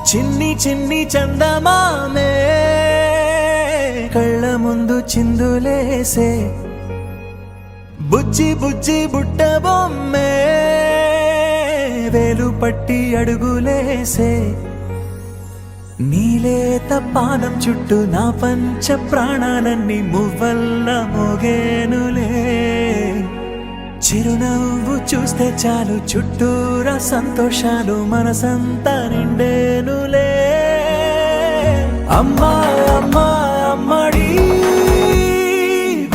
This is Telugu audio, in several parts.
చిన్ని చిన్ని చందమామే కళ్ళ ముందు చిందులేసే బుజ్జి బుజ్జి బుట్ట బొమ్మే వేలు పట్టి అడుగులేసే నీలేత పానం చుట్టూ నా పంచ ప్రాణాలన్నీ మువ్వల్ల మోగేనులే చిరునవ్వు చూస్తే చాలు చుట్టూరా సంతోషాలు మనసంతా నిండేనులే అమ్మా అమ్మా అమ్మడి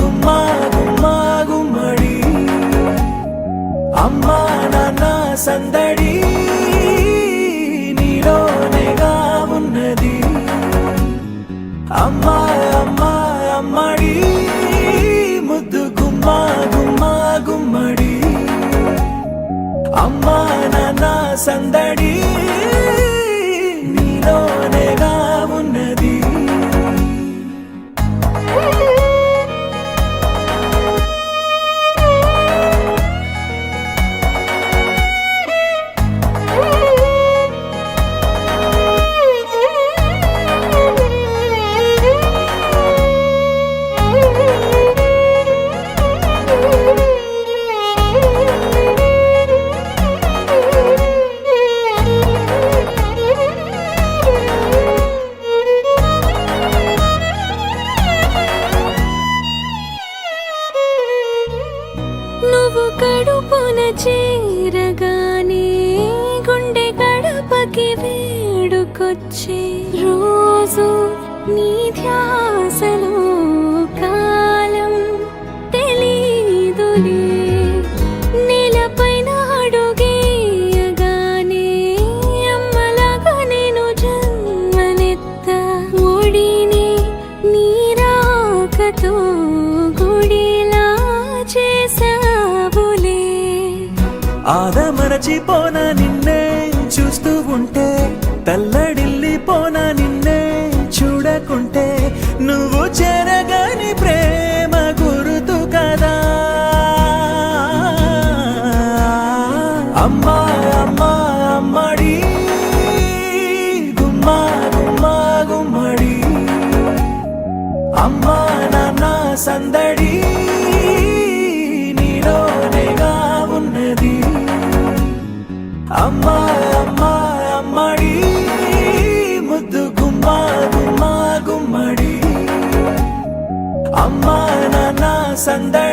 గుమ్మా గుమ్మా గుమ్మడి అమ్మా నాన్న సందడి నీలోనేగా ఉన్నది అమ్మా అమ్మా అమ్మడి ముద్దు గుమ్మా గుమ్మా గుమ్మడి అమ్మా నాన్న సందడి నీలోనేగా ఉన్నది నువ్వు కడుపున చేరగానే గుండె గడపకి వేడుకొచ్చే రోజు నీ ధ్యాసలో కాలం తెలీదులే నేలపైన అడుగేయగానే అమ్మలాగా నేను జన్మనెత్త ఒడిని నీ రాకతో గుడిలా చేసావులే ఆదమరచిపోనా నిన్నే చూస్తూ ఉంటే తల్లడిల్లిపోనా నిన్నే చూడకుంటే నువ్వు చెరగని ప్రేమ గురుతు కదా అమ్మా అమ్మా అమ్మడి గుమ్మా గుమ్మా గుమ్మడి అమ్మా నాన్న సందడి నీలోనేగా ఉన్నది అమ్మా అమ్మా అమ్మడి ముద్దు గుమ్మా గుమ్మా గుమ్మడి అమ్మా నాన్న సందడి